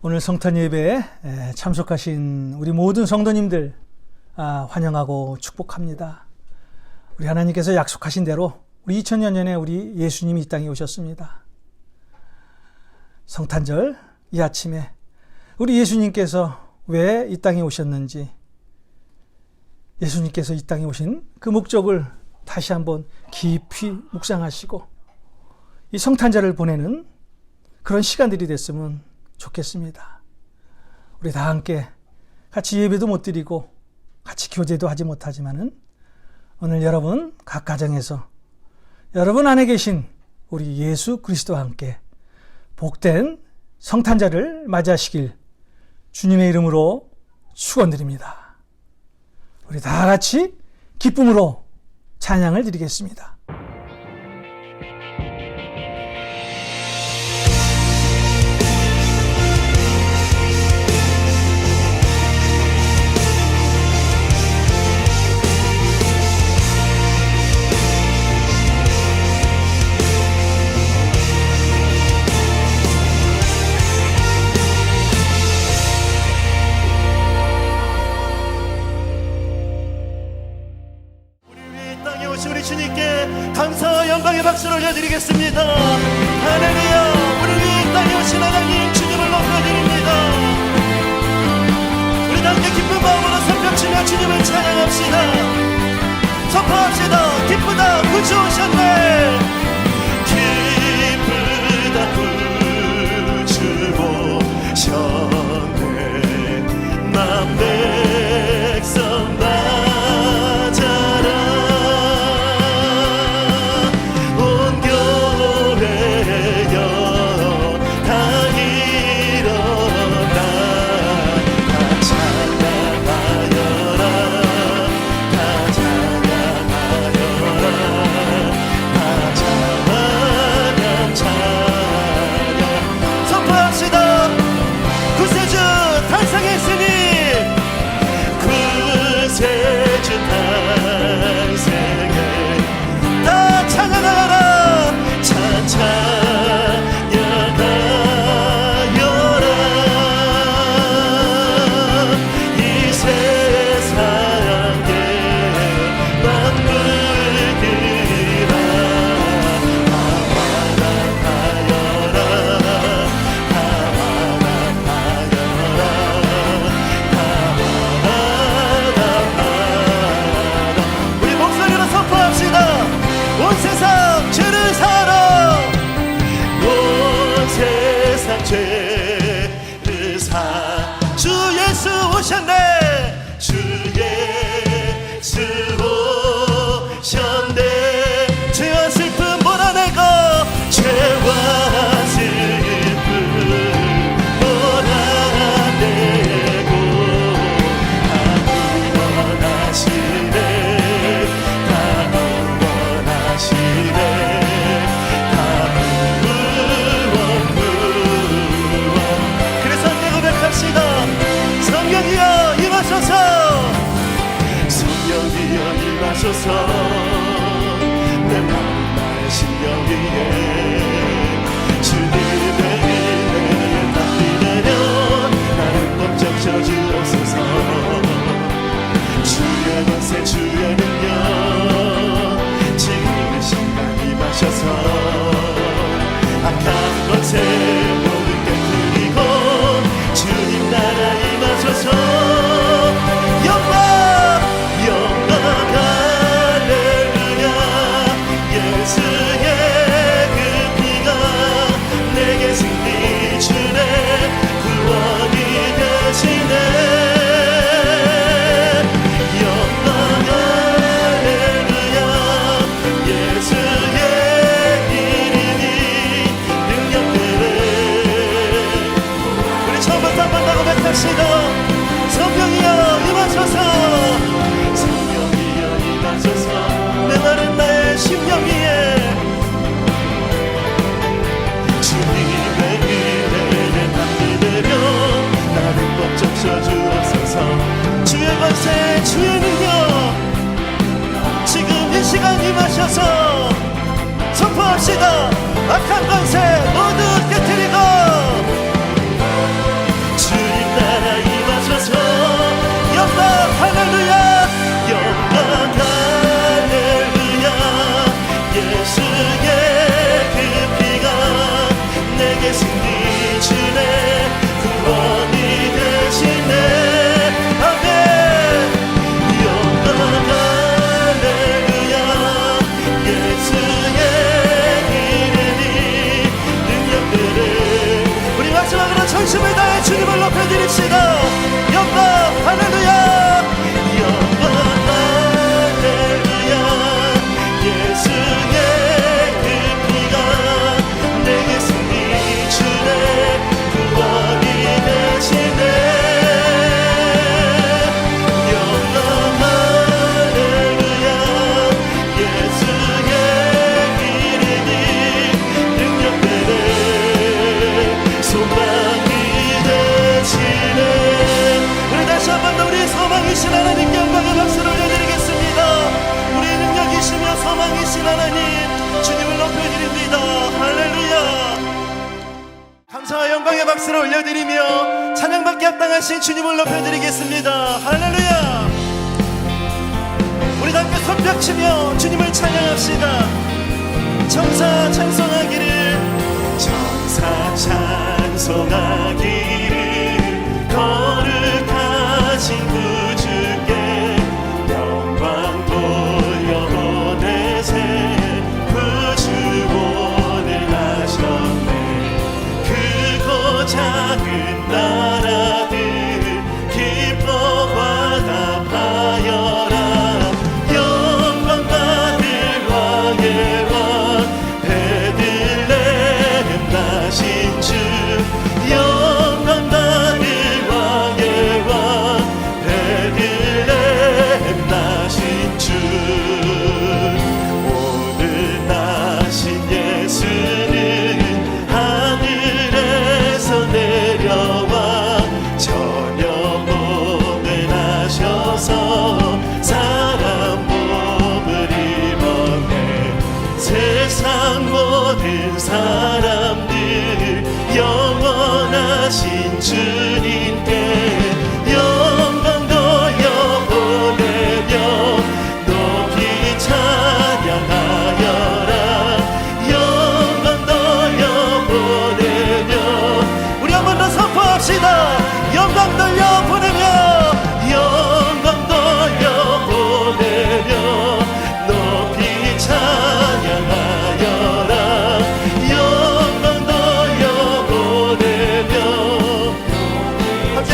오늘 성탄 예배에 참석하신 우리 모든 성도님들 환영하고 축복합니다. 우리 하나님께서 약속하신 대로 우리 2000년 전에 우리 예수님이 이 땅에 오셨습니다. 성탄절 이 아침에 우리 예수님께서 왜 이 땅에 오셨는지, 예수님께서 이 땅에 오신 그 목적을 다시 한번 깊이 묵상하시고 이 성탄절을 보내는 그런 시간들이 됐으면 좋겠습니다. 우리 다 함께 같이 예배도 못 드리고 같이 교제도 하지 못하지만은 오늘 여러분 각 가정에서 여러분 안에 계신 우리 예수 그리스도와 함께 복된 성탄절을 맞이하시길 주님의 이름으로 축원드립니다. 우리 다 같이 기쁨으로 찬양을 드리겠습니다. 우리 주님께 위해 주님의 은혜를 담비내려 나를 법적 저주옵소서. 주의 권세 주의 능력 지금 이 시간 임하셔서 악한 것에 모든 깨뜨리고 주님 나라 임하소서. 영광 영광 할렐루야. 예수의 그 피가 내게 승리 주네 구원이 되시네. 영광 할렐루야. 예수의 이름이 능력되네. 우리 처음부터 한번 나고 뱉읍시다. 성령이여 임하소서. 성령이여 임하소서. 메마른 나의 심령 위에 주님의 은혜를 담비내며 나를 법적 저주옵소서. 주의 권세 주의 능력 지금 이 시간 임하셔서 선포합시다. 악한 권세 모두 깨뜨리고 주님 나라 임하소서. 영광 할렐루야. 영광 할렐루야. 예수의 그 피가 내게 승리 주네 구원이 되시네. 아멘. 영광 할렐루야. 예수의 이름이 능력되네. 우리 마지막으로 전심을 다해 주님을 높여드립시다. 영광 할렐루야. 영광 할렐루야. 예수의 그 피가 내게 승리 주네 구원이 되시네. 영광 할렐루야. 예수의 이름이 능력되네 소망이 되시네. 우리 다시 한 번 더 우리 소망이신 하나님께 영광의 박수를 올려드리겠습니다. 우리 능력이시며 소망이신 하나님 주님을 높여드립니다. 할렐루야. 감사와 영광의 박수를 올려드리며 찬양받기 합당하신 주님을 높여드리겠습니다. 할렐루야. 우리 함께 손뼉치며 주님을 찬양합시다. 정사 찬송하기를 정사 찬송하기를 거룩하신 구주께 영광 돌려보내세. 구주원을 하셨네. 크고 작은 나라들 기뻐 화답하여라. 영광 받을 왕의 왕 베들레헴 나신 주. 영광 받을 왕의 왕 베들레헴 나신 주. 오늘 나신 예수는 하늘에서 내려와 저녁 오늘 하셔서 사람 몸을 입었네. 세상 모든 사람들 영원하신 주님께 영광 돌려보내며 높이 찬양하여라. 영광 돌려보내며 우리 한 번 더 선포합시다. 영광 돌려보내며 영광 돌려보내며 높이 찬양하여라. 영광 돌려보내며 함께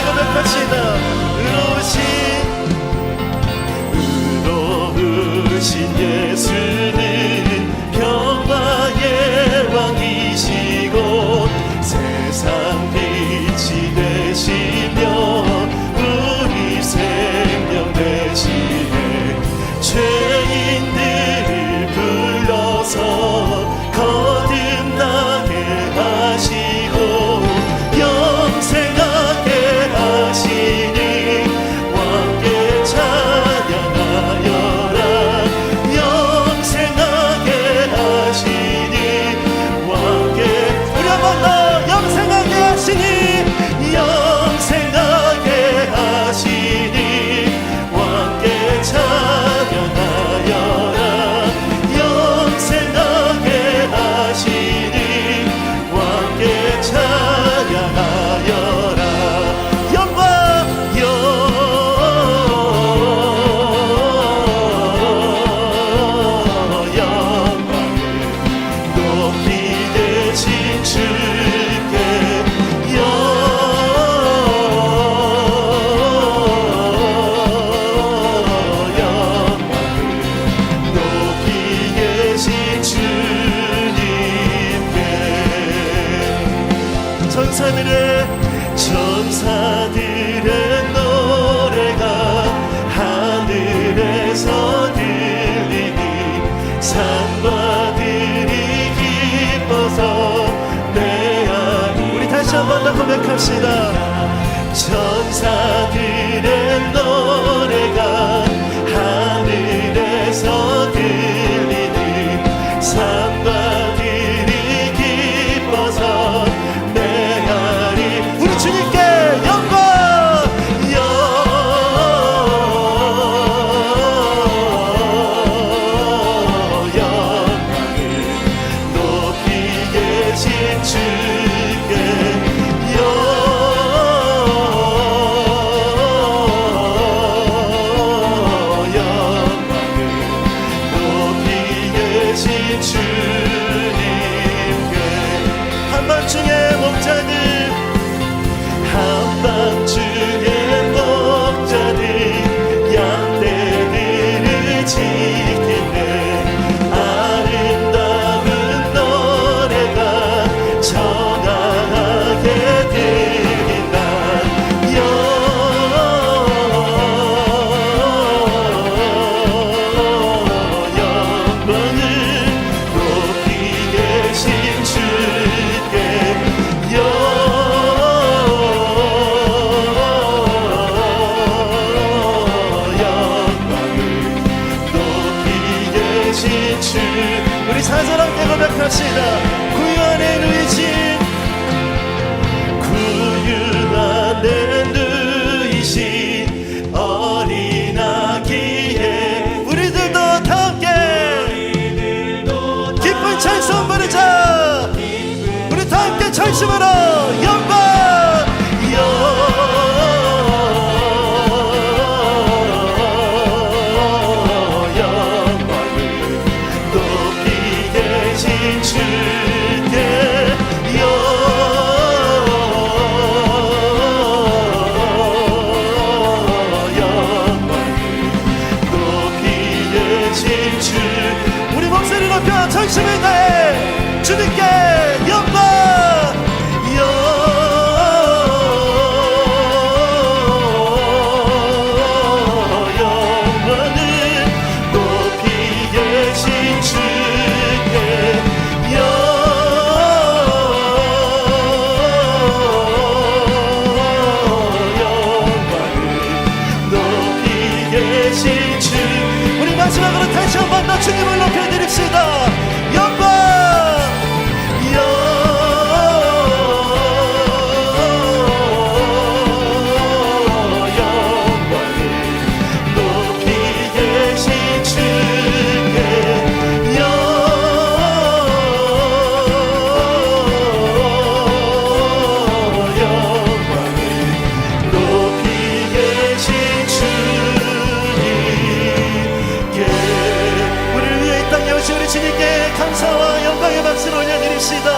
고백합시다. 천사들의 노래가 하늘에서 들리니 산과들이 기뻐서 메아리 우리 주님께 영광 영광을 높이 계신 주께 한밤중에 목자들 양떼들을 지키네 아름다운 노래가 청하게 들린다. 영광을 높이 계신 주께 우리 사사랑 함께 고백합시다. 구유 안에 누이신 어린 아기에 우리들도 다 함께 기쁜 찬송 부르자. 우리 다 함께 찬송으로 영광 우리 목소리 높여 전심을 다해 주님께 영광 영광을 높이 계신 주께 영광을 높이 계신 주 우리 마지막으로 다시 한 번 더 주님을 높여드립시다. 영광 영광을 높이 계신 주께 영광을 높이 계신 주님께 우리를 위해 이 땅에 오신 우리 주님께 감사와 영광의 박수를 올려드립시다.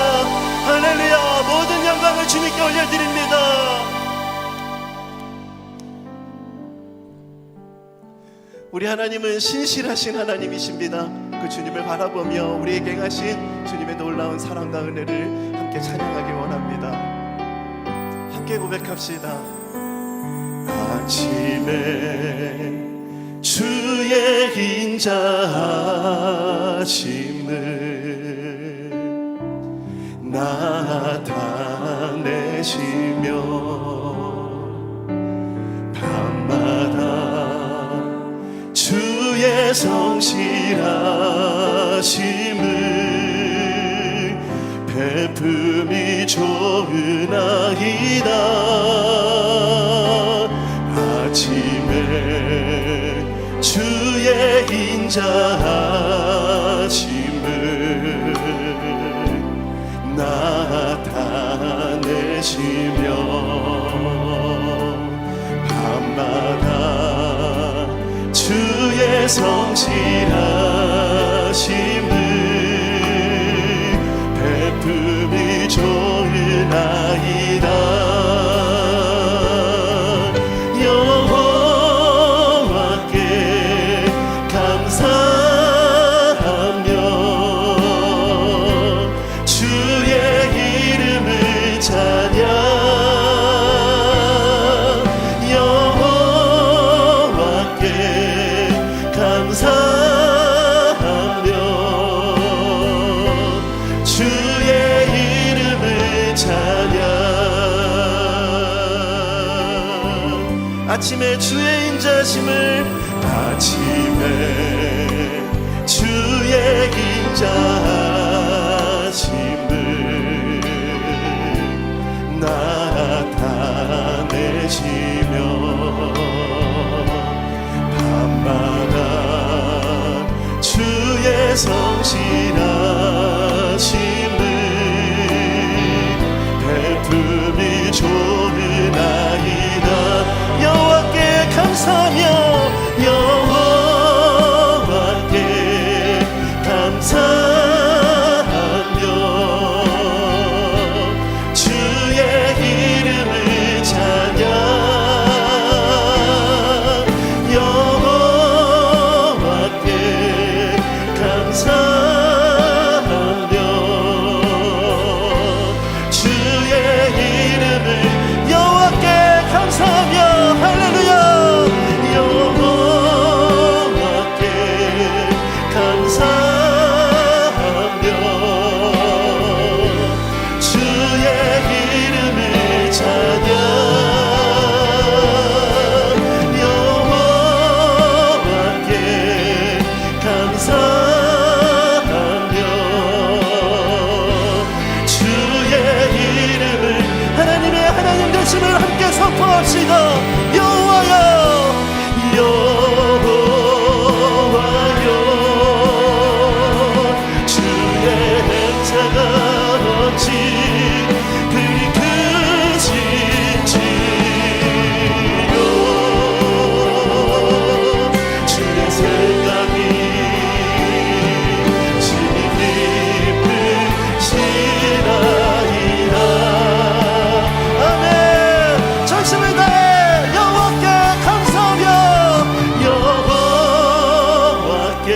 할렐루야. 모든 영광을 주님께 올려드립니다. 우리 하나님은 신실하신 하나님이십니다. 그 주님을 바라보며 우리에게 행하신 주님의 놀라운 사랑과 은혜를 함께 찬양하기 원합니다. 함께 고백합시다. 아침에 주의 인자하심을 나타내시며 밤마다 주의 성실하심을 베품이 좋으나이다. 아침에 주의 인자하심을 나타내시며 밤마다 주의 성실하심을 베품이 좋으나이다. 여호와께 감사 아침에 주의 인자심을 아침에 주의 인자심을 나타내시며 밤마다 주의 성실하심을 베품이 좋으나이다. 여호와께 감사하며 여호와께 감사하며 주의 이름을 찬양 여호와께 감사하며 주의 이름을 여호와께 감사하며 할렐루야 여호와께 감사하며 주의 이름을 찬양 여호와께 감사하며 주의 이름을 하나님 되심을 함께 선포합시다. 여호와여 여호와여 주의 행사가 어찌 그리 크신지요 주의 생각이 심히 깊으시나이다. 아멘. 전심을 다해 여호와께 감사하며 여호와께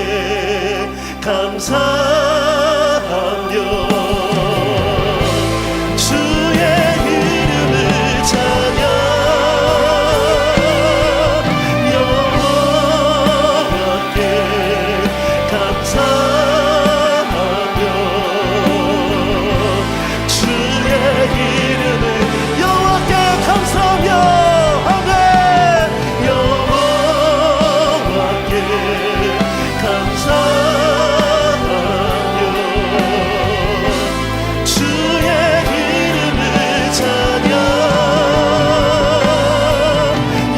감사하며 주의 이름을 찬양 여호와께 감사하며 주의 이름을 여호와께 감사하며 아멘 여호와께 감사하며 주의 이름을 찬양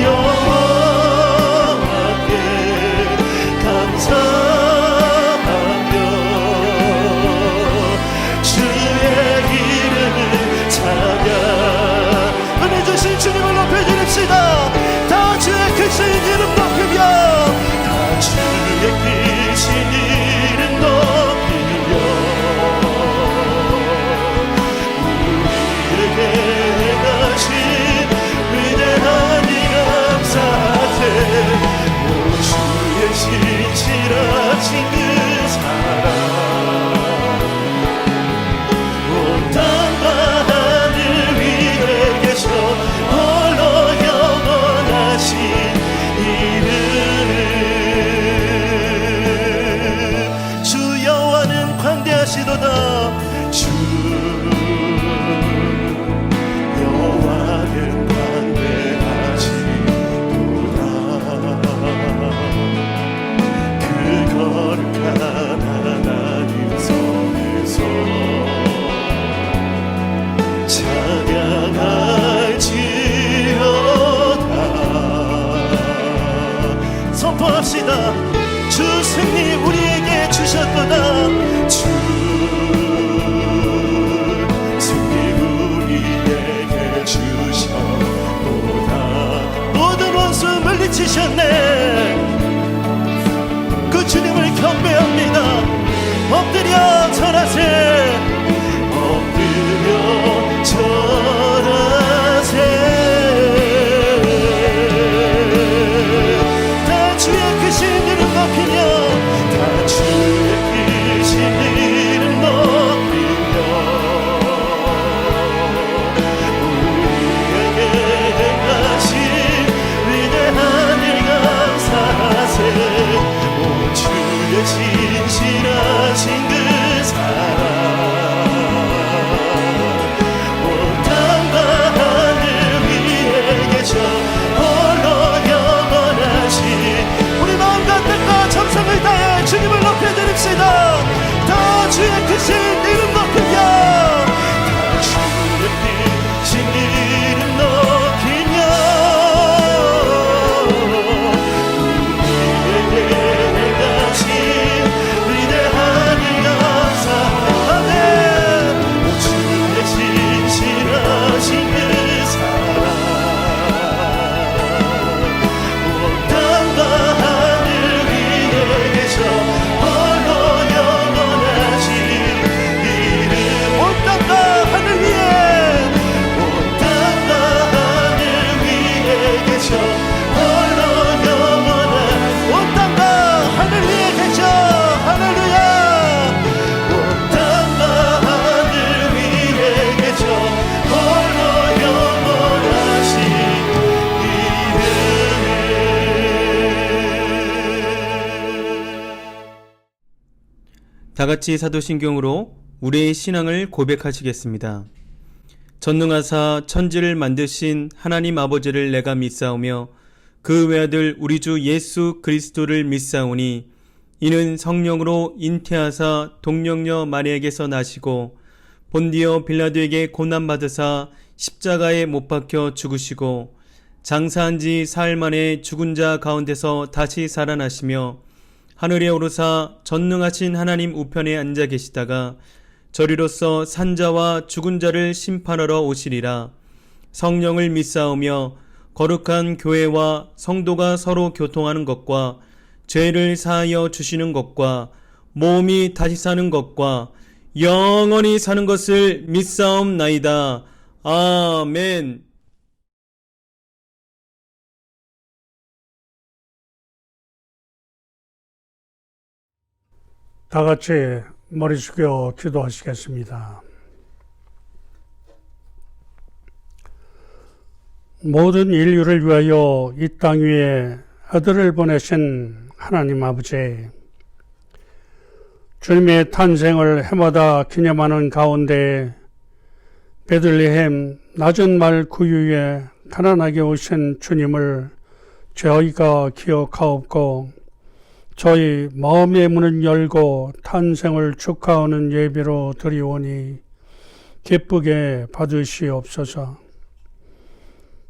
여호와께 감사하며 주의 이름을 찬양 은혜 주신 주님을 높여드립시다. 다 주의 크신 이름 높이며 다 주의 크신 이름 높이며 우리에게 행하신 위대한 일 감사하세. 오 주의 신실하신 그 사랑 온 땅과 하늘 위에 계셔 홀로 영원하신 이름 주 여호와는 광대하시도다. 주 여호와는 광대하시도다. 그 거룩한 하나님 손에서 찬양할지어다. 선포합시다. 주 승리 우리에게 주셨도다. 주 승리 우리에게 주셨도다. 모든 원수 물리치셨네. 그 주님을 경배합니다. 엎드려 절하세. 엎드려 절하세. 다 주의 크신 이름 높이며 다 주의 크신 이름 높이며 우리에게 행하신 위대한 일 감사하세. 오 주의 신실하신 그 사랑 다 같이 사도신경으로 우리의 신앙을 고백하시겠습니다. 전능하사 천지를 만드신 하나님 아버지를 내가 믿사오며 그 외아들 우리 주 예수 그리스도를 믿사오니 이는 성령으로 잉태하사 동령녀 마리아에게서 나시고 본디오 빌라도에게 고난받으사 십자가에 못 박혀 죽으시고 장사한 지 사흘 만에 죽은 자 가운데서 다시 살아나시며 하늘에 오르사 전능하신 하나님 우편에 앉아 계시다가 저리로서 산자와 죽은 자를 심판하러 오시리라. 성령을 믿사오며 거룩한 교회와 성도가 서로 교통하는 것과 죄를 사하여 주시는 것과 몸이 다시 사는 것과 영원히 사는 것을 믿사옵나이다. 아멘. 다 같이 머리 숙여 기도하시겠습니다. 모든 인류를 위하여 이 땅 위에 아들을 보내신 하나님 아버지, 주님의 탄생을 해마다 기념하는 가운데 베들레헴 낮은 말 구유에 가난하게 오신 주님을 저희가 기억하옵고 저희 마음의 문을 열고 탄생을 축하하는 예배로 드리오니 기쁘게 받으시옵소서.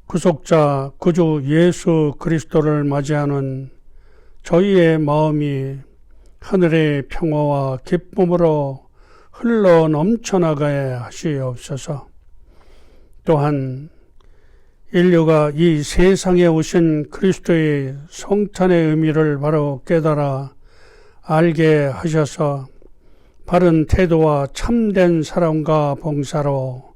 구속자 구주 예수 그리스도를 맞이하는 저희의 마음이 하늘의 평화와 기쁨으로 흘러 넘쳐나가게 하시옵소서. 또한 인류가 이 세상에 오신 그리스도의 성탄의 의미를 바로 깨달아 알게 하셔서 바른 태도와 참된 사랑과 봉사로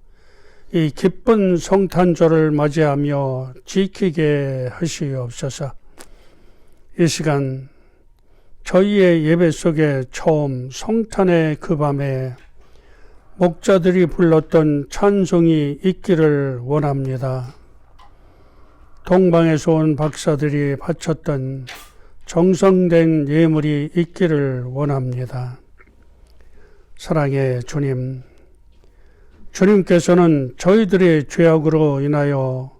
이 기쁜 성탄절을 맞이하며 지키게 하시옵소서. 이 시간 저희의 예배 속에 처음 성탄의 그 밤에 목자들이 불렀던 찬송이 있기를 원합니다. 동방에서 온 박사들이 바쳤던 정성된 예물이 있기를 원합니다. 사랑의 주님, 주님께서는 저희들의 죄악으로 인하여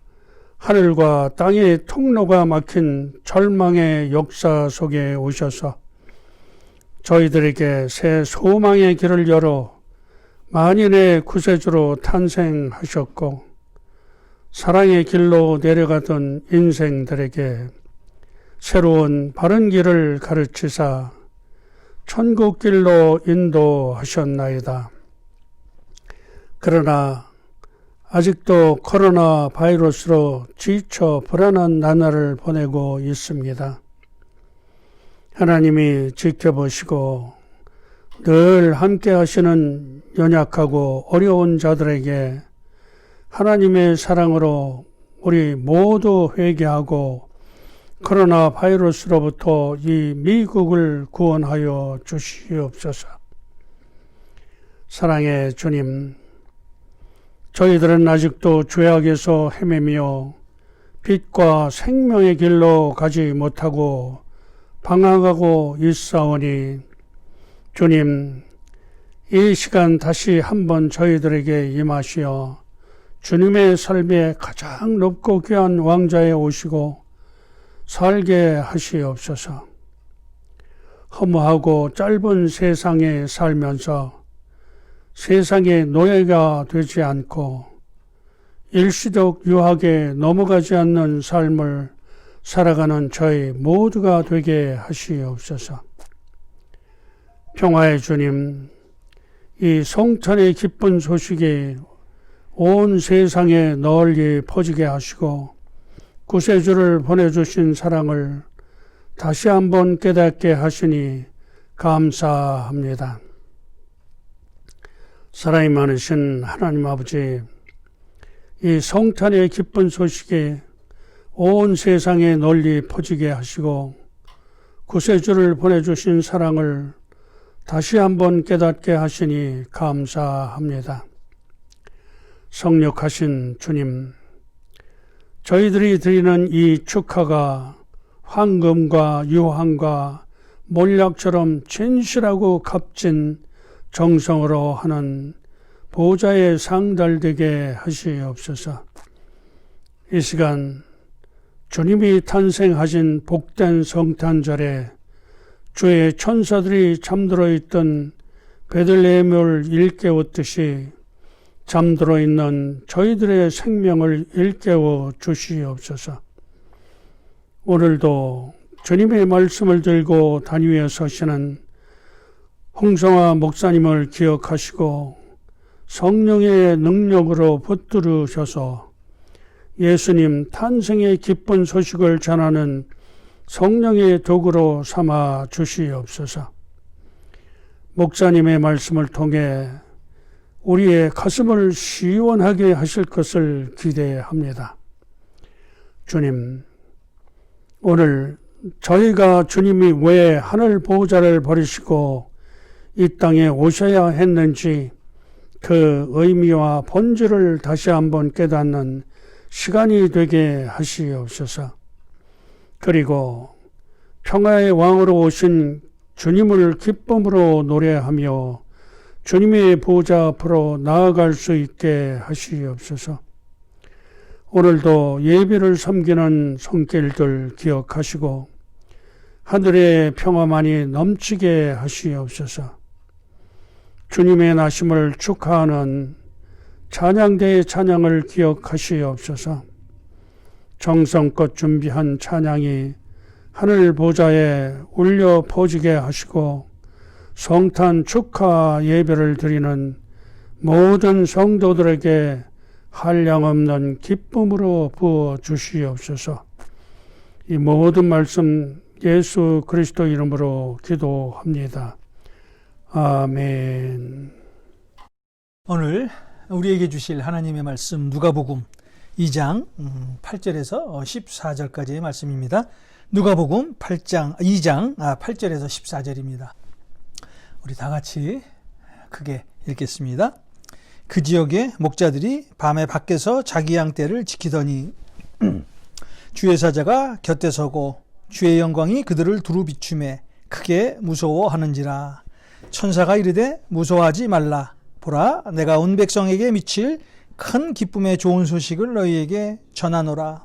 하늘과 땅의 통로가 막힌 절망의 역사 속에 오셔서 저희들에게 새 소망의 길을 열어 만인의 구세주로 탄생하셨고 사랑의 길로 내려가던 인생들에게 새로운 바른 길을 가르치사 천국 길로 인도하셨나이다. 그러나 아직도 코로나 바이러스로 지쳐 불안한 나날을 보내고 있습니다. 하나님이 지켜보시고 늘 함께 하시는 연약하고 어려운 자들에게 하나님의 사랑으로 우리 모두 회개하고 코로나 바이러스로부터 이 미국을 구원하여 주시옵소서. 사랑의 주님, 저희들은 아직도 죄악에서 헤매며 빛과 생명의 길로 가지 못하고 방황하고 있사오니 주님, 이 시간 다시 한번 저희들에게 임하시어 주님의 삶의 가장 높고 귀한 왕좌에 오시고 살게 하시옵소서. 허무하고 짧은 세상에 살면서 세상의 노예가 되지 않고 일시적 유학에 넘어가지 않는 삶을 살아가는 저희 모두가 되게 하시옵소서. 평화의 주님, 이 성탄의 기쁜 소식이 온 세상에 널리 퍼지게 하시고 구세주를 보내주신 사랑을 다시 한번 깨닫게 하시니 감사합니다. 사랑이 많으신 하나님 아버지, 이 성탄의 기쁜 소식이 온 세상에 널리 퍼지게 하시고 구세주를 보내주신 사랑을 다시 한번 깨닫게 하시니 감사합니다. 성육하신 주님, 저희들이 드리는 이 축하가 황금과 유황과 몰약처럼 진실하고 값진 정성으로 하는 보좌에 상달되게 하시옵소서. 이 시간 주님이 탄생하신 복된 성탄절에 주의 천사들이 잠들어 있던 베들레헴을 일깨웠듯이 잠들어 있는 저희들의 생명을 일깨워 주시옵소서. 오늘도 주님의 말씀을 들고 단위에 서시는 홍성화 목사님을 기억하시고 성령의 능력으로 붙들으셔서 예수님 탄생의 기쁜 소식을 전하는 성령의 도구로 삼아 주시옵소서. 목사님의 말씀을 통해 우리의 가슴을 시원하게 하실 것을 기대합니다. 주님, 오늘 저희가 주님이 왜 하늘 보호자를 버리시고 이 땅에 오셔야 했는지 그 의미와 본질을 다시 한번 깨닫는 시간이 되게 하시옵소서. 그리고 평화의 왕으로 오신 주님을 기쁨으로 노래하며 주님의 보좌 앞으로 나아갈 수 있게 하시옵소서. 오늘도 예배를 섬기는 손길들 기억하시고 하늘의 평화만이 넘치게 하시옵소서. 주님의 나심을 축하하는 찬양대의 찬양을 기억하시옵소서. 정성껏 준비한 찬양이 하늘 보좌에 울려 퍼지게 하시고 성탄 축하 예배를 드리는 모든 성도들에게 한량없는 기쁨으로 부어 주시옵소서. 이 모든 말씀 예수 그리스도 이름으로 기도합니다. 아멘. 오늘 우리에게 주실 하나님의 말씀 누가복음 2장 8절에서 14절까지의 말씀입니다. 누가복음 2장 8절에서 14절입니다. 우리 다 같이 크게 읽겠습니다. 그 지역의 목자들이 밤에 밖에서 자기 양 떼를 지키더니 주의 사자가 곁에 서고 주의 영광이 그들을 두루 비추매 크게 무서워하는지라. 천사가 이르되 무서워하지 말라. 보라, 내가 온 백성에게 미칠 큰 기쁨의 좋은 소식을 너희에게 전하노라.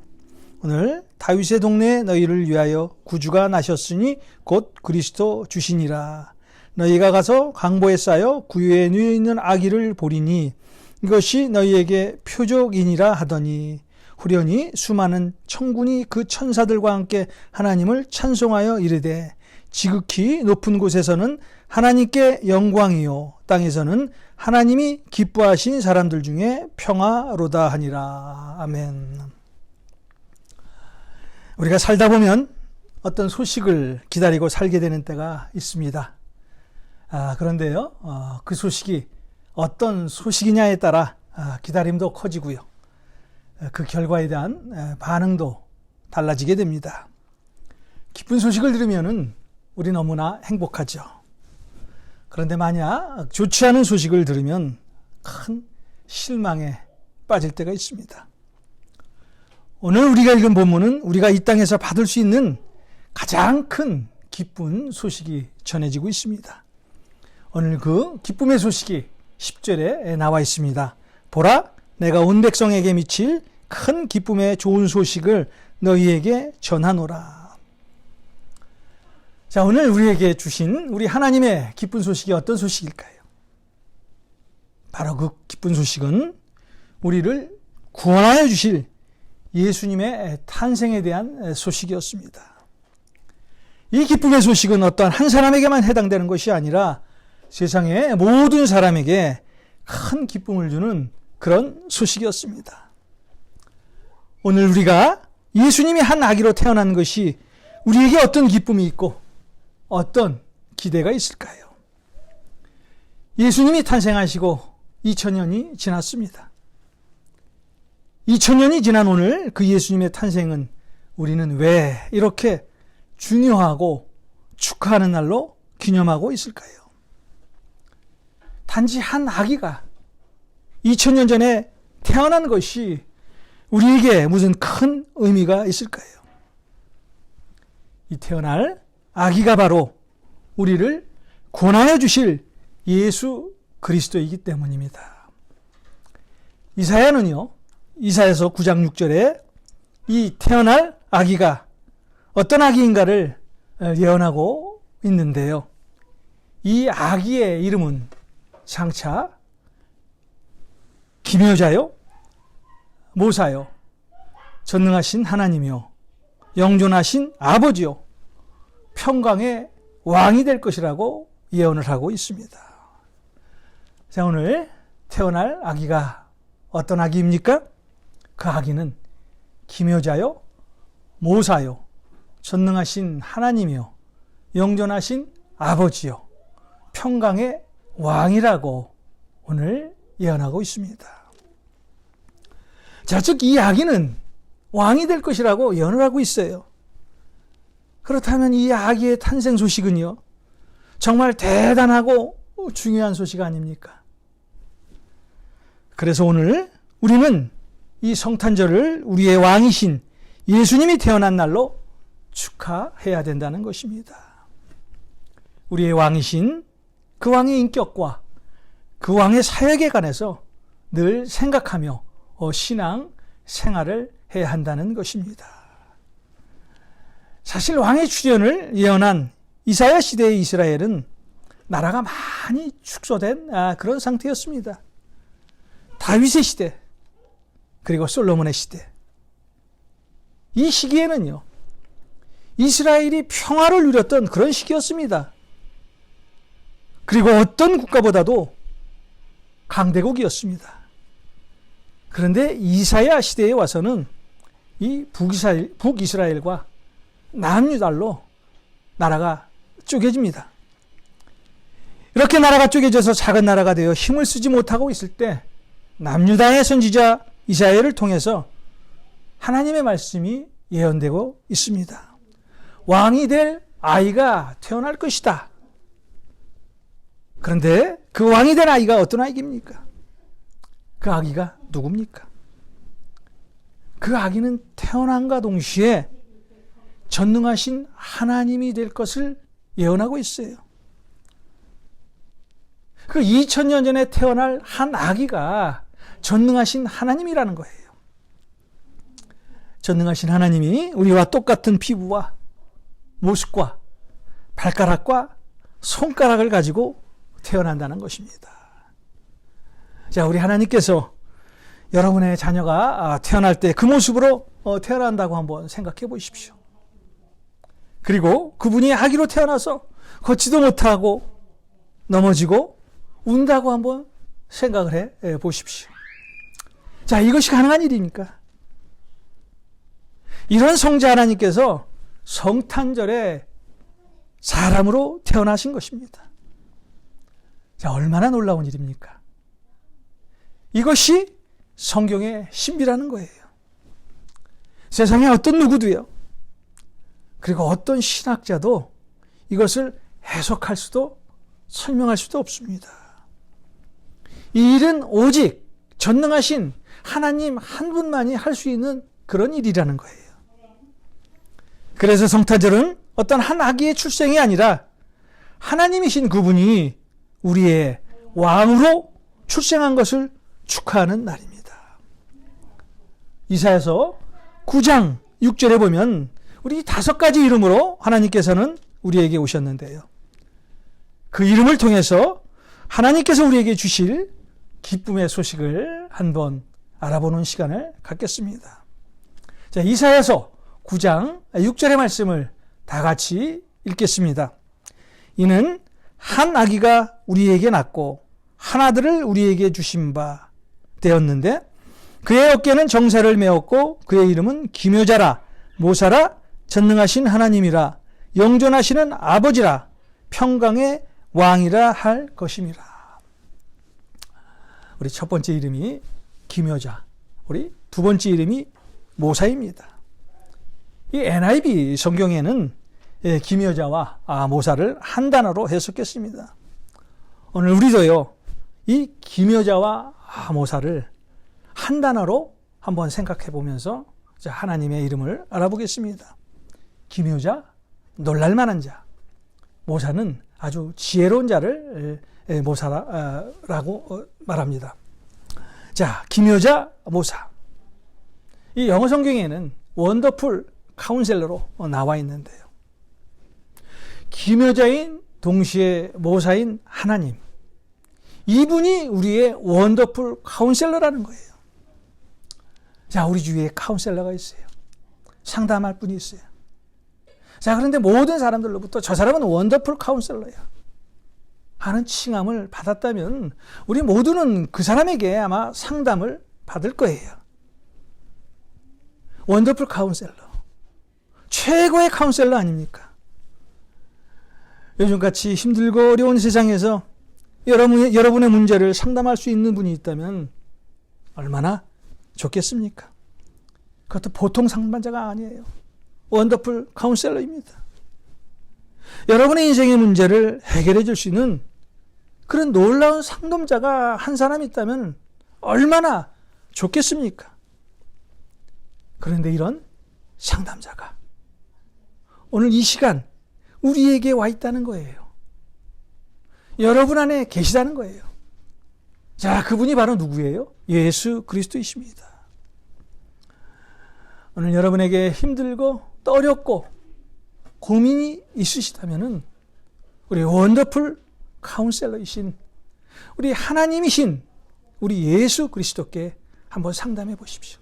오늘 다윗의 동네에 너희를 위하여 구주가 나셨으니 곧 그리스도 주시니라. 너희가 가서 강보에 쌓여 구유에 누워 있는 아기를 보리니 이것이 너희에게 표적이니라 하더니 후련히 수많은 천군이 그 천사들과 함께 하나님을 찬송하여 이르되 지극히 높은 곳에서는 하나님께 영광이요 땅에서는 하나님이 기뻐하신 사람들 중에 평화로다 하니라. 아멘. 우리가 살다 보면 어떤 소식을 기다리고 살게 되는 때가 있습니다. 그런데요, 그 소식이 어떤 소식이냐에 따라 기다림도 커지고요. 그 결과에 대한 반응도 달라지게 됩니다. 기쁜 소식을 들으면은 우리 너무나 행복하죠. 그런데 만약 좋지 않은 소식을 들으면 큰 실망에 빠질 때가 있습니다. 오늘 우리가 읽은 본문은 우리가 이 땅에서 받을 수 있는 가장 큰 기쁜 소식이 전해지고 있습니다. 오늘 그 기쁨의 소식이 10절에 나와 있습니다. 보라, 내가 온 백성에게 미칠 큰 기쁨의 좋은 소식을 너희에게 전하노라. 자, 오늘 우리에게 주신 우리 하나님의 기쁜 소식이 어떤 소식일까요? 바로 그 기쁜 소식은 우리를 구원하여 주실 예수님의 탄생에 대한 소식이었습니다. 이 기쁨의 소식은 어떠한 한 사람에게만 해당되는 것이 아니라 세상의 모든 사람에게 큰 기쁨을 주는 그런 소식이었습니다. 오늘 우리가 예수님이 한 아기로 태어난 것이 우리에게 어떤 기쁨이 있고 어떤 기대가 있을까요? 예수님이 탄생하시고 2000년이 지났습니다. 2000년이 지난 오늘 그 예수님의 탄생은 우리는 왜 이렇게 중요하고 축하하는 날로 기념하고 있을까요? 단지 한 아기가 2000년 전에 태어난 것이 우리에게 무슨 큰 의미가 있을까요? 이 태어날 아기가 바로 우리를 구원하여 주실 예수 그리스도이기 때문입니다. 이사야는요, 이사야서 9장 6절에 이 태어날 아기가 어떤 아기인가를 예언하고 있는데요. 이 아기의 이름은 장차 기묘자요, 모사요, 전능하신 하나님이요, 영존하신 아버지요, 평강의 왕이 될 것이라고 예언을 하고 있습니다. 자, 오늘 태어날 아기가 어떤 아기입니까? 그 아기는 기묘자요, 모사요, 전능하신 하나님이요, 영존하신 아버지요, 평강의 왕이라고 오늘 예언하고 있습니다. 자, 즉 이 아기는 왕이 될 것이라고 예언을 하고 있어요. 그렇다면 이 아기의 탄생 소식은요, 정말 대단하고 중요한 소식 아닙니까? 그래서 오늘 우리는 이 성탄절을 우리의 왕이신 예수님이 태어난 날로 축하해야 된다는 것입니다. 우리의 왕이신 그 왕의 인격과 그 왕의 사역에 관해서 늘 생각하며 신앙 생활을 해야 한다는 것입니다. 사실 왕의 출현을 예언한 이사야 시대의 이스라엘은 나라가 많이 축소된 그런 상태였습니다. 다윗의 시대, 그리고 솔로몬의 시대, 이 시기에는요, 이스라엘이 평화를 누렸던 그런 시기였습니다. 그리고 어떤 국가보다도 강대국이었습니다. 그런데 이사야 시대에 와서는 이 북이스라엘과 남유달로 나라가 쪼개집니다. 이렇게 나라가 쪼개져서 작은 나라가 되어 힘을 쓰지 못하고 있을 때 남유다의 선지자 이사야를 통해서 하나님의 말씀이 예언되고 있습니다. 왕이 될 아이가 태어날 것이다. 그런데 그 왕이 될 아이가 어떤 아이입니까? 그 아기가 누굽니까? 그 아기는 태어남과 동시에 전능하신 하나님이 될 것을 예언하고 있어요. 그 2000년 전에 태어날 한 아기가 전능하신 하나님이라는 거예요. 전능하신 하나님이 우리와 똑같은 피부와 모습과 발가락과 손가락을 가지고 태어난다는 것입니다. 자, 우리 하나님께서 여러분의 자녀가 태어날 때 그 모습으로 태어난다고 한번 생각해 보십시오. 그리고 그분이 아기로 태어나서 걷지도 못하고 넘어지고 운다고 한번 생각을 해 보십시오. 자, 이것이 가능한 일입니까? 이런 성자 하나님께서 성탄절에 사람으로 태어나신 것입니다. 자, 얼마나 놀라운 일입니까? 이것이 성경의 신비라는 거예요. 세상에 어떤 누구도요, 그리고 어떤 신학자도 이것을 해석할 수도 설명할 수도 없습니다. 이 일은 오직 전능하신 하나님 한 분만이 할 수 있는 그런 일이라는 거예요. 그래서 성탄절은 어떤 한 아기의 출생이 아니라 하나님이신 그분이 우리의 왕으로 출생한 것을 축하하는 날입니다. 이사야서 9장 6절에 보면 우리 5가지 이름으로 하나님께서는 우리에게 오셨는데요. 그 이름을 통해서 하나님께서 우리에게 주실 기쁨의 소식을 한번 알아보는 시간을 갖겠습니다. 자, 이사야서 9장 6절의 말씀을 다 같이 읽겠습니다. 이는 한 아기가 우리에게 낳고 한 아들을 우리에게 주신 바 되었는데 그의 어깨는 정사를 메었고 그의 이름은 기묘자라 모사라 전능하신 하나님이라 영존하시는 아버지라 평강의 왕이라 할 것임이라. 우리 첫 번째 이름이 기묘자, 우리 두 번째 이름이 모사입니다. 이 NIV 성경에는 기묘자와 모사를 한 단어로 해석했습니다. 오늘 우리도요, 이 기묘자와 모사를 한 단어로 한번 생각해 보면서 하나님의 이름을 알아보겠습니다. 기묘자, 놀랄만한 자. 모사는 아주 지혜로운 자를 모사라고 말합니다. 자, 기묘자 모사. 이 영어 성경에는 원더풀 카운셀러로 나와 있는데요. 기묘자인 동시에 모사인 하나님. 이분이 우리의 원더풀 카운셀러라는 거예요. 자, 우리 주위에 카운셀러가 있어요. 상담할 분이 있어요. 자, 그런데 모든 사람들로부터 저 사람은 원더풀 카운셀러야 하는 칭함을 받았다면 우리 모두는 그 사람에게 아마 상담을 받을 거예요. 원더풀 카운셀러. 최고의 카운셀러 아닙니까? 요즘같이 힘들고 어려운 세상에서 여러분의 문제를 상담할 수 있는 분이 있다면 얼마나 좋겠습니까? 그것도 보통 상담자가 아니에요. 원더풀 카운셀러입니다. 여러분의 인생의 문제를 해결해 줄 수 있는 그런 놀라운 상담자가 한 사람 있다면 얼마나 좋겠습니까? 그런데 이런 상담자가 오늘 이 시간 우리에게 와 있다는 거예요. 여러분 안에 계시다는 거예요. 자, 그분이 바로 누구예요? 예수 그리스도이십니다. 오늘 여러분에게 힘들고 어렵고 고민이 있으시다면은 우리 원더풀 카운셀러이신 우리 하나님이신 우리 예수 그리스도께 한번 상담해 보십시오.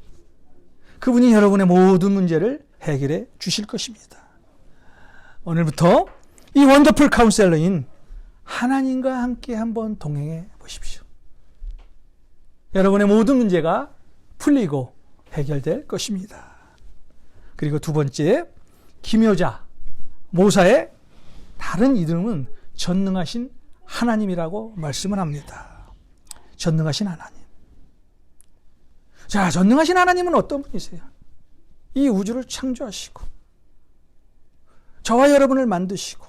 그분이 여러분의 모든 문제를 해결해 주실 것입니다. 오늘부터 이 원더풀 카운셀러인 하나님과 함께 한번 동행해 보십시오. 여러분의 모든 문제가 풀리고 해결될 것입니다. 그리고 두 번째, 기묘자, 모사의 다른 이름은 전능하신 하나님이라고 말씀을 합니다. 전능하신 하나님. 자, 전능하신 하나님은 어떤 분이세요? 이 우주를 창조하시고 저와 여러분을 만드시고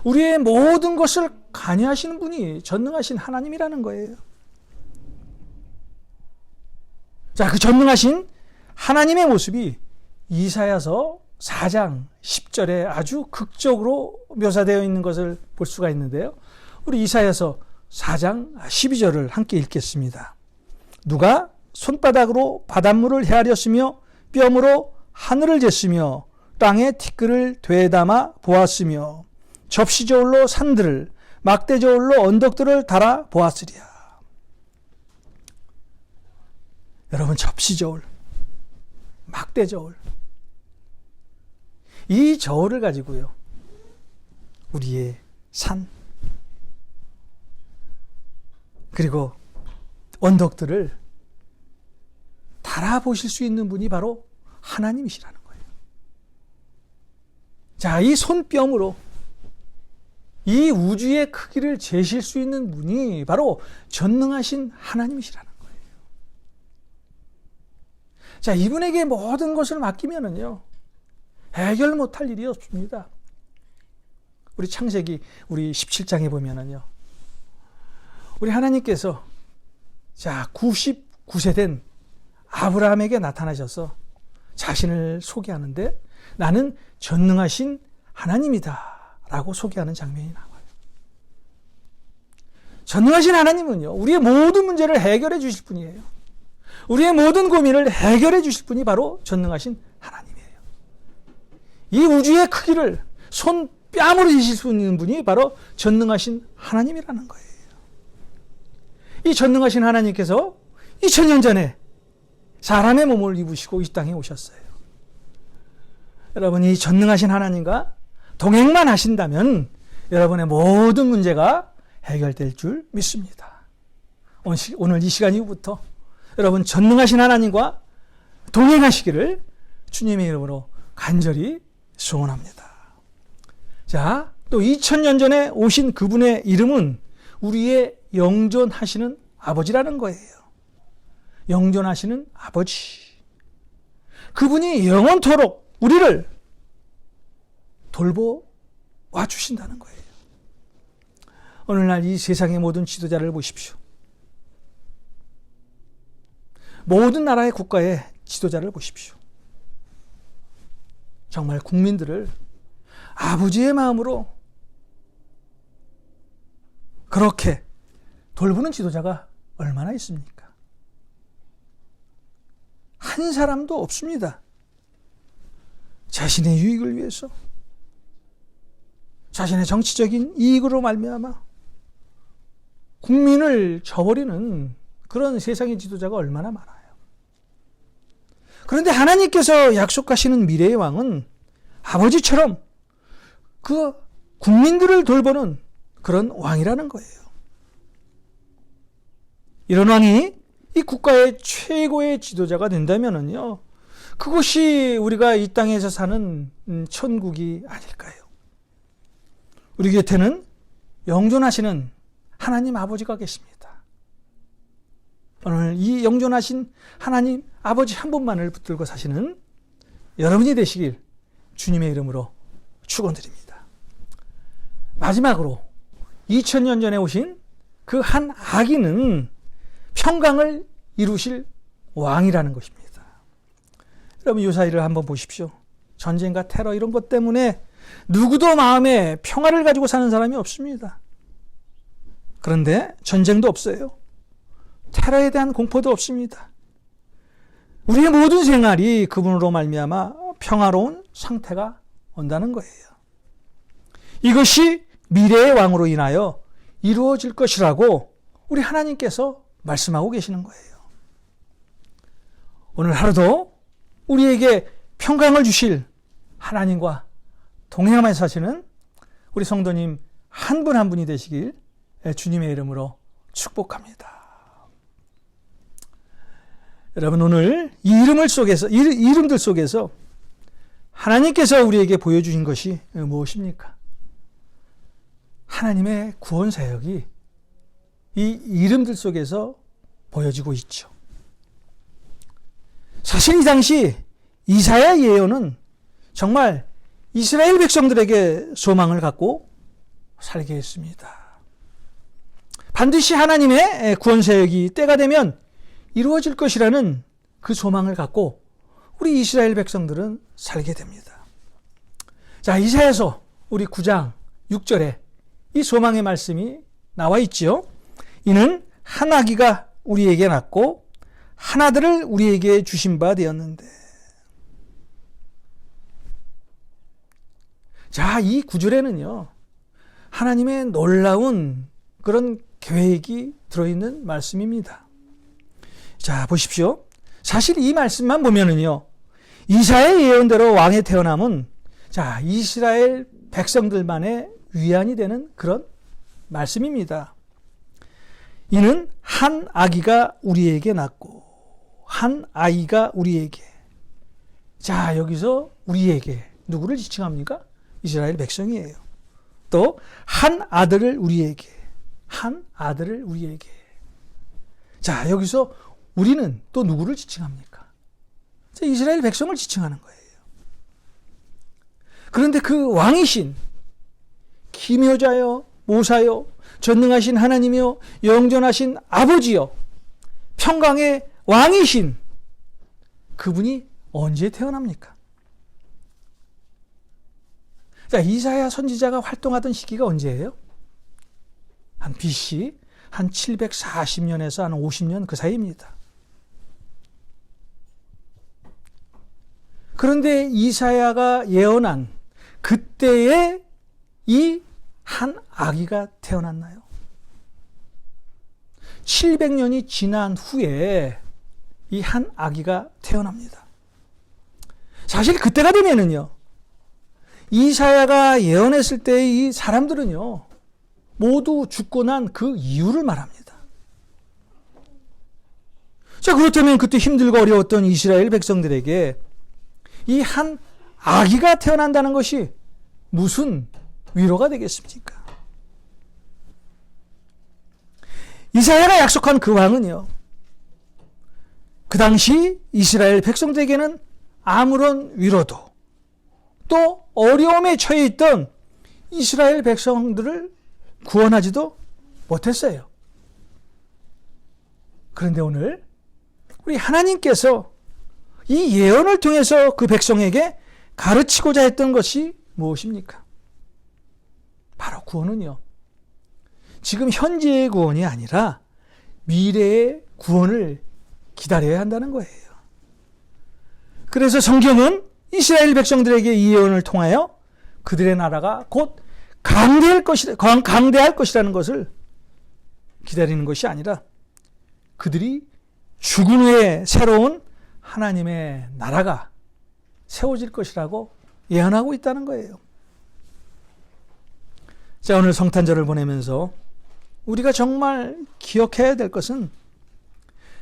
우리의 모든 것을 관여하시는 분이 전능하신 하나님이라는 거예요. 자, 그 전능하신 하나님의 모습이 이사야서 4장 10절에 아주 극적으로 묘사되어 있는 것을 볼 수가 있는데요. 우리 이사야서 4장 12절을 함께 읽겠습니다. 누가 손바닥으로 바닷물을 헤아렸으며 뼘으로 하늘을 쟀으며 땅의 티끌을 되담아 보았으며 접시저울로 산들을 막대저울로 언덕들을 달아 보았으리야. 여러분, 접시저울, 막대저울, 이 저울을 가지고요 우리의 산 그리고 언덕들을 달아보실 수 있는 분이 바로 하나님이시라는 거예요. 자, 이 손뼘으로 이 우주의 크기를 재실 수 있는 분이 바로 전능하신 하나님이시라는 거예요. 자, 이분에게 모든 것을 맡기면은요 해결 못할 일이 없습니다. 우리 창세기 우리 17장에 보면은요 우리 하나님께서 자 99세 된 아브라함에게 나타나셔서 자신을 소개하는데 나는 전능하신 하나님이다 라고 소개하는 장면이 나와요. 전능하신 하나님은요 우리의 모든 문제를 해결해 주실 분이에요. 우리의 모든 고민을 해결해 주실 분이 바로 전능하신 하나님이에요. 이 우주의 크기를 손뺨으로 재실 수 있는 분이 바로 전능하신 하나님이라는 거예요. 이 전능하신 하나님께서 2000년 전에 사람의 몸을 입으시고 이 땅에 오셨어요. 여러분, 이 전능하신 하나님과 동행만 하신다면 여러분의 모든 문제가 해결될 줄 믿습니다. 오늘 이 시간 이후부터 여러분 전능하신 하나님과 동행하시기를 주님의 이름으로 간절히 소원합니다. 자, 또 2000년 전에 오신 그분의 이름은 우리의 영존하시는 아버지라는 거예요. 영존하시는 아버지. 그분이 영원토록 우리를 돌보아 주신다는 거예요. 오늘날 이 세상의 모든 지도자를 보십시오. 모든 나라의 국가의 지도자를 보십시오. 정말 국민들을 아버지의 마음으로 그렇게 돌보는 지도자가 얼마나 있습니까? 한 사람도 없습니다. 자신의 유익을 위해서, 자신의 정치적인 이익으로 말미암아 국민을 저버리는 그런 세상의 지도자가 얼마나 많아요. 그런데 하나님께서 약속하시는 미래의 왕은 아버지처럼 그 국민들을 돌보는 그런 왕이라는 거예요. 이런 왕이 이 국가의 최고의 지도자가 된다면요, 그것이 우리가 이 땅에서 사는 천국이 아닐까요? 우리 곁에는 영존하시는 하나님 아버지가 계십니다. 오늘 이 영존하신 하나님 아버지 한 분만을 붙들고 사시는 여러분이 되시길 주님의 이름으로 축원드립니다. 마지막으로 2000년 전에 오신 그 한 아기는 평강을 이루실 왕이라는 것입니다. 여러분, 이 사이를 한번 보십시오. 전쟁과 테러 이런 것 때문에 누구도 마음에 평화를 가지고 사는 사람이 없습니다. 그런데 전쟁도 없어요. 테러에 대한 공포도 없습니다. 우리의 모든 생활이 그분으로 말미암아 평화로운 상태가 온다는 거예요. 이것이 미래의 왕으로 인하여 이루어질 것이라고 우리 하나님께서 말씀하고 계시는 거예요. 오늘 하루도 우리에게 평강을 주실 하나님과 동행하면서 사시는 우리 성도님 한 분 한 분이 되시길 주님의 이름으로 축복합니다. 여러분, 오늘 이 이름들 속에서 하나님께서 우리에게 보여주신 것이 무엇입니까? 하나님의 구원 사역이 이 이름들 속에서 보여지고 있죠. 사실 이 당시 이사야 예언은 정말 이스라엘 백성들에게 소망을 갖고 살게 했습니다. 반드시 하나님의 구원 사역이 때가 되면 이루어질 것이라는 그 소망을 갖고 우리 이스라엘 백성들은 살게 됩니다. 자, 이사야서 우리 9장 6절에 이 소망의 말씀이 나와 있죠. 이는 한 아기가 우리에게 낳고 한 아들을 우리에게 주신 바 되었는데. 자, 이 9절에는요, 하나님의 놀라운 그런 계획이 들어있는 말씀입니다. 자, 보십시오. 사실 이 말씀만 보면은요, 이사야의 예언대로 왕의 태어남은 자, 이스라엘 백성들만의 위안이 되는 그런 말씀입니다. 이는 한 아기가 우리에게 낳고 한 아이가 우리에게. 자, 여기서 우리에게 누구를 지칭합니까? 이스라엘 백성이에요. 또 한 아들을 우리에게, 한 아들을 우리에게. 자, 여기서 우리는 또 누구를 지칭합니까? 자, 이스라엘 백성을 지칭하는 거예요. 그런데 그 왕이신 기묘자여, 모사여, 전능하신 하나님이여, 영존하신 아버지여, 평강의 왕이신 그분이 언제 태어납니까? 자, 이사야 선지자가 활동하던 시기가 언제예요? 한 BC 한 740년에서 한 50년 그 사이입니다. 그런데 이사야가 예언한 그때에 이 한 아기가 태어났나요? 700년이 지난 후에 이 한 아기가 태어납니다. 사실 그때가 되면은요, 이사야가 예언했을 때 이 사람들은요, 모두 죽고 난 그 이유를 말합니다. 자, 그렇다면 그때 힘들고 어려웠던 이스라엘 백성들에게 이 한 아기가 태어난다는 것이 무슨 위로가 되겠습니까? 이사야가 약속한 그 왕은요, 그 당시 이스라엘 백성들에게는 아무런 위로도, 또 어려움에 처해 있던 이스라엘 백성들을 구원하지도 못했어요. 그런데 오늘 우리 하나님께서 이 예언을 통해서 그 백성에게 가르치고자 했던 것이 무엇입니까? 바로 구원은요, 지금 현재의 구원이 아니라 미래의 구원을 기다려야 한다는 거예요. 그래서 성경은 이스라엘 백성들에게 이 예언을 통하여 그들의 나라가 곧 강대할 것이라는 것을 기다리는 것이 아니라 그들이 죽은 후에 새로운 하나님의 나라가 세워질 것이라고 예언하고 있다는 거예요. 자, 오늘 성탄절을 보내면서 우리가 정말 기억해야 될 것은,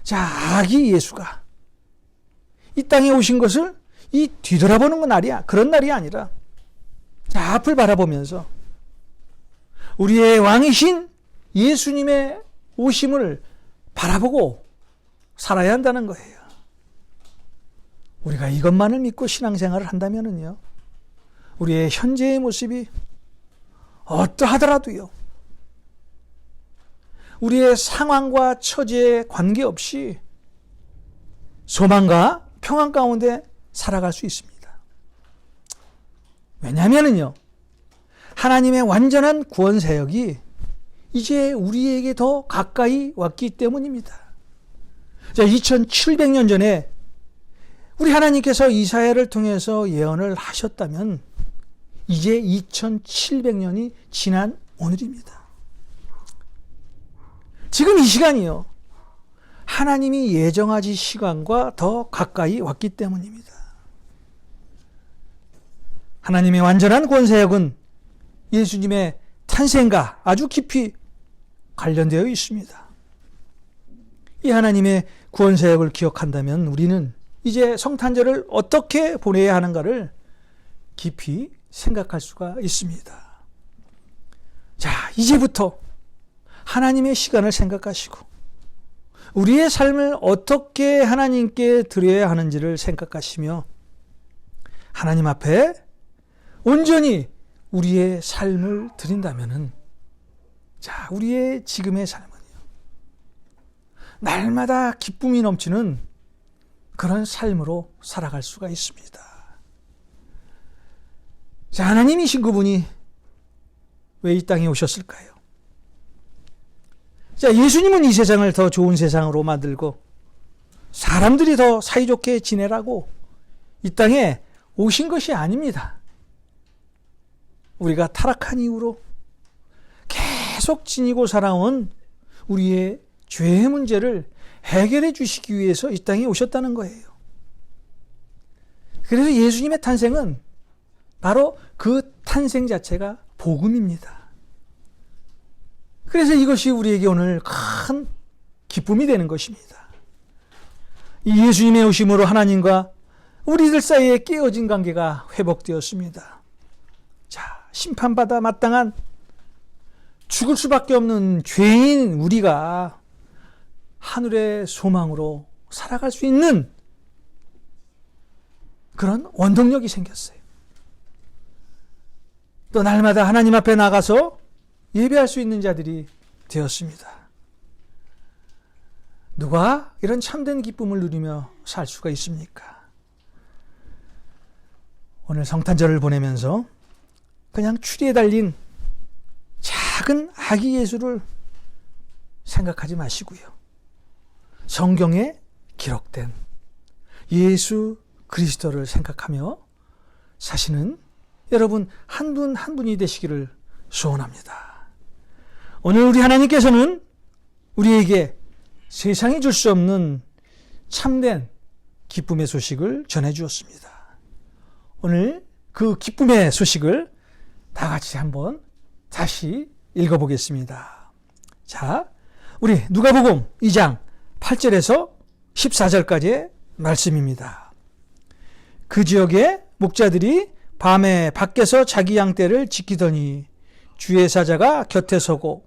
자, 아기 예수가 이 땅에 오신 것을 이 뒤돌아보는 그런 날이 아니라, 자, 앞을 바라보면서 우리의 왕이신 예수님의 오심을 바라보고 살아야 한다는 거예요. 우리가 이것만을 믿고 신앙생활을 한다면은요, 우리의 현재의 모습이 어떠하더라도요, 우리의 상황과 처지에 관계없이 소망과 평안 가운데 살아갈 수 있습니다. 왜냐하면은요, 하나님의 완전한 구원 사역이 이제 우리에게 더 가까이 왔기 때문입니다. 자, 2700년 전에 우리 하나님께서 이사야를 통해서 예언을 하셨다면 이제 2700년이 지난 오늘입니다. 지금 이 시간이요, 하나님이 예정하신 시간과 더 가까이 왔기 때문입니다. 하나님의 완전한 구원사역은 예수님의 탄생과 아주 깊이 관련되어 있습니다. 이 하나님의 구원사역을 기억한다면 우리는 이제 성탄절을 어떻게 보내야 하는가를 깊이 생각할 수가 있습니다. 자, 이제부터 하나님의 시간을 생각하시고 우리의 삶을 어떻게 하나님께 드려야 하는지를 생각하시며 하나님 앞에 온전히 우리의 삶을 드린다면은, 자, 우리의 지금의 삶은요, 날마다 기쁨이 넘치는 그런 삶으로 살아갈 수가 있습니다. 자, 하나님이신 그분이 왜 이 땅에 오셨을까요? 자, 예수님은 이 세상을 더 좋은 세상으로 만들고 사람들이 더 사이좋게 지내라고 이 땅에 오신 것이 아닙니다. 우리가 타락한 이후로 계속 지니고 살아온 우리의 죄의 문제를 해결해 주시기 위해서 이 땅에 오셨다는 거예요. 그래서 예수님의 탄생은 바로 그 탄생 자체가 복음입니다. 그래서 이것이 우리에게 오늘 큰 기쁨이 되는 것입니다. 이 예수님의 오심으로 하나님과 우리들 사이에 깨어진 관계가 회복되었습니다. 자, 심판받아 마땅한 죽을 수밖에 없는 죄인 우리가 하늘의 소망으로 살아갈 수 있는 그런 원동력이 생겼어요. 또 날마다 하나님 앞에 나가서 예배할 수 있는 자들이 되었습니다. 누가 이런 참된 기쁨을 누리며 살 수가 있습니까? 오늘 성탄절을 보내면서 그냥 추리에 달린 작은 아기 예수를 생각하지 마시고요, 성경에 기록된 예수 그리스도를 생각하며 사시는 여러분 한 분 한 분이 되시기를 소원합니다. 오늘 우리 하나님께서는 우리에게 세상이 줄 수 없는 참된 기쁨의 소식을 전해주었습니다. 오늘 그 기쁨의 소식을 다 같이 한번 다시 읽어보겠습니다. 자, 우리 누가복음 2장 8절에서 14절까지의 말씀입니다. 그 지역의 목자들이 밤에 밖에서 자기 양떼를 지키더니 주의 사자가 곁에 서고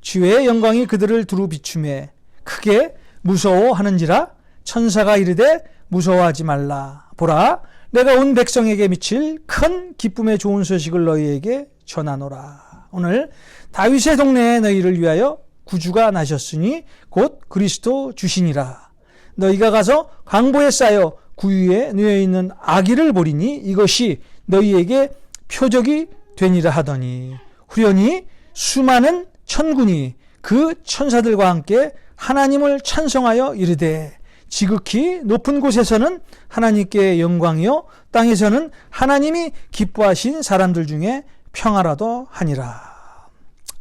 주의 영광이 그들을 두루 비추매 크게 무서워하는지라 천사가 이르되 무서워하지 말라. 보라, 내가 온 백성에게 미칠 큰 기쁨의 좋은 소식을 너희에게 전하노라. 오늘 다윗의 동네에 너희를 위하여 구주가 나셨으니 곧 그리스도 주시니라. 너희가 가서 강보에 쌓여 구유에 누워있는 아기를 보리니 이것이 너희에게 표적이 되니라 하더니 후련히 수많은 천군이 그 천사들과 함께 하나님을 찬송하여 이르되 지극히 높은 곳에서는 하나님께 영광이요 땅에서는 하나님이 기뻐하신 사람들 중에 평화라도 하니라.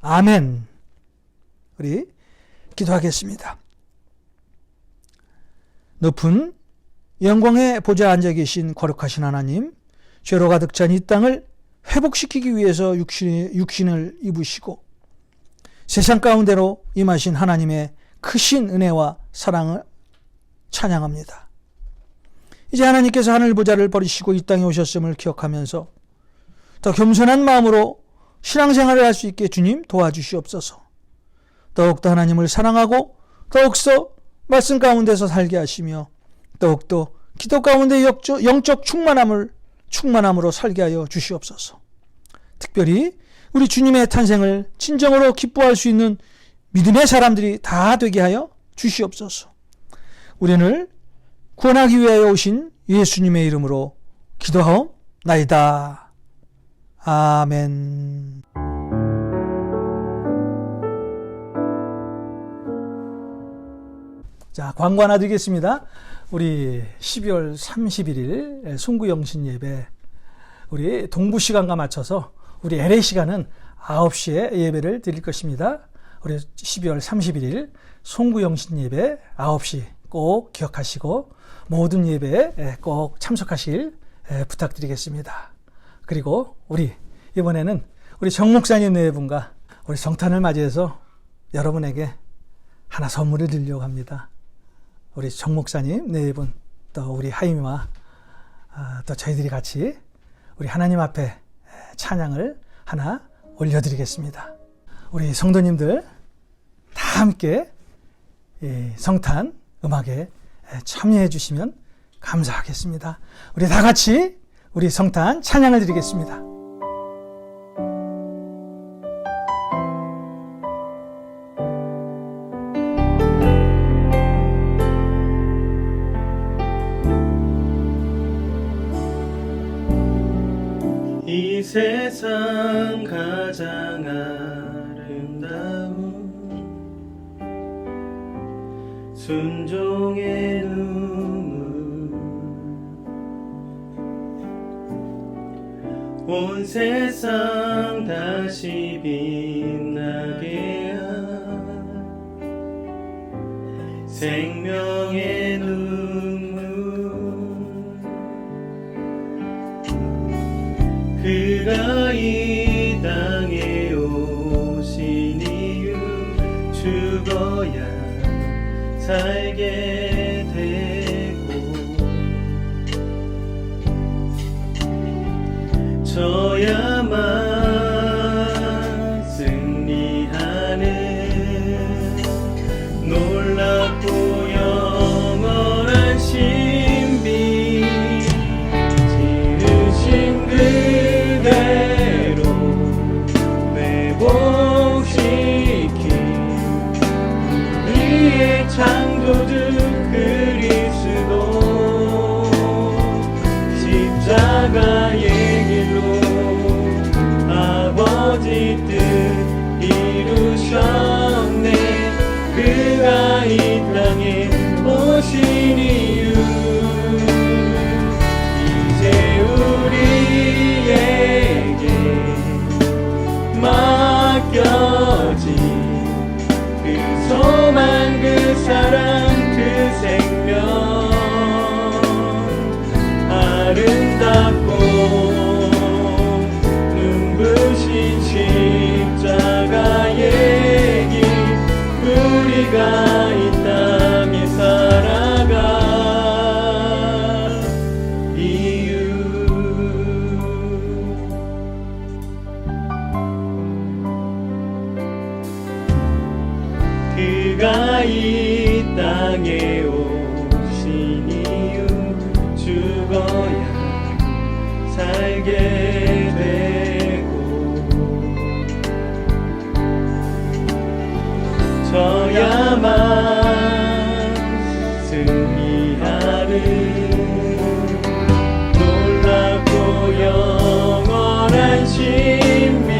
아멘. 우리 기도하겠습니다. 높은 영광의 보좌에 앉아 계신 거룩하신 하나님, 죄로 가득 찬 이 땅을 회복시키기 위해서 육신을 입으시고 세상 가운데로 임하신 하나님의 크신 은혜와 사랑을 찬양합니다. 이제 하나님께서 하늘 보좌를 버리시고 이 땅에 오셨음을 기억하면서 더 겸손한 마음으로 신앙생활을 할 수 있게 주님 도와주시옵소서. 더욱더 하나님을 사랑하고 더욱더 말씀 가운데서 살게 하시며 더욱더 기도 가운데 영적 충만함으로 살게 하여 주시옵소서. 특별히 우리 주님의 탄생을 진정으로 기뻐할 수 있는 믿음의 사람들이 다 되게 하여 주시옵소서. 우리를 구원하기 위하여 오신 예수님의 이름으로 기도하옵나이다. 아멘. 자, 광고 하나 드리겠습니다. 우리 12월 31일 송구영신 예배, 우리 동부 시간과 맞춰서 우리 LA 시간은 9시에 예배를 드릴 것입니다. 우리 12월 31일 송구영신 예배 9시 꼭 기억하시고 모든 예배에 꼭 참석하실 부탁드리겠습니다. 그리고 우리 이번에는 우리 정 목사님 네 분과 우리 성탄을 맞이해서 여러분에게 하나 선물을 드리려고 합니다. 우리 정 목사님 네 분, 또 우리 하임이와 또 저희들이 같이 우리 하나님 앞에 찬양을 하나 올려드리겠습니다. 우리 성도님들 다 함께 성탄 음악에 참여해 주시면 감사하겠습니다. 우리 다 같이 우리 성탄 찬양을 드리겠습니다. 이 세상 가장 아름다운 순종의 눈물, 온 세상 다시 빛나게 한 생명의 눈물, 그가 이 땅에 오신 이유 죽어야 살게 되고 저야만 승리하는 놀랍고 영원한 신비, 지으신 그대로 회복시킨 우리의 창조주 그리스도, 십자가의 길로 아버지 뜻 이루셨네. 그가 이 땅에 오신 이유, 이제 우리에게 맡겨진 그 소망, 그 사랑, 그 생명, 아름답고 눈부신 십자가의 길, 우리가 이 땅에 살아갈 이유. 그가 이 땅에 오신 이유, 죽어야 살게 되고 저야만 승리하는 놀랍고 영원한 신비,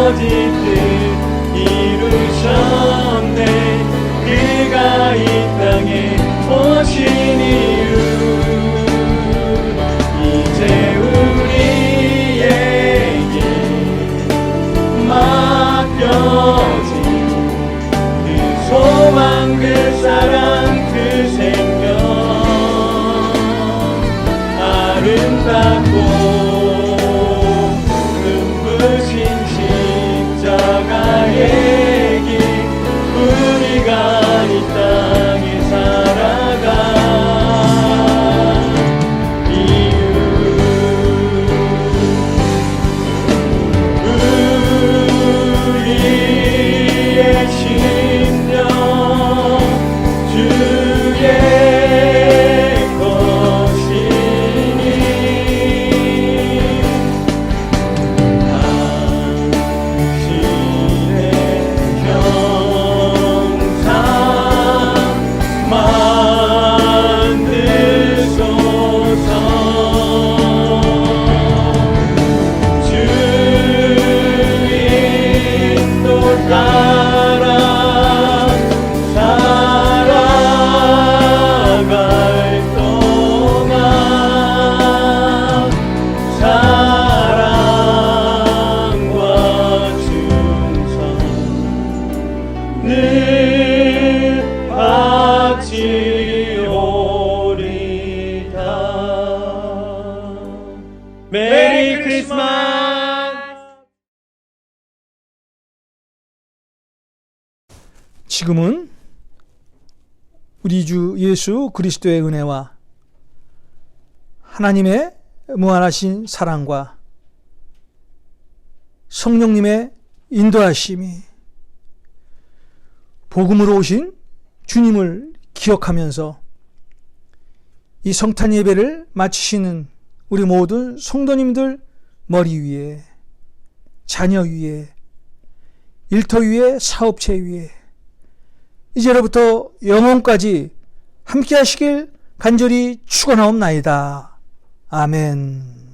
거짓 뜻 이루셨네. 그가 이 땅에 오신 이유 이제 우리에게 맡겨진 그 소망 그 사랑 그 생명 아름답고 눈부신 십자가의 길 우리가 이 땅에 살아가 우리의 심령 주의 것이니 당신의 형상 만드소서. 주인도 따라 살아갈 동안 사랑과 충성 늘 바치오리다. 메리 크리스마스. 지금은 우리 주 예수 그리스도의 은혜와 하나님의 무한하신 사랑과 성령님의 인도하심이 복음으로 오신 주님을 기억하면서 이 성탄 예배를 마치시는 우리 모든 성도님들 머리 위에, 자녀 위에, 일터 위에, 사업체 위에 이제로부터 영원까지 함께 하시길 간절히 축원하옵나이다. 아멘.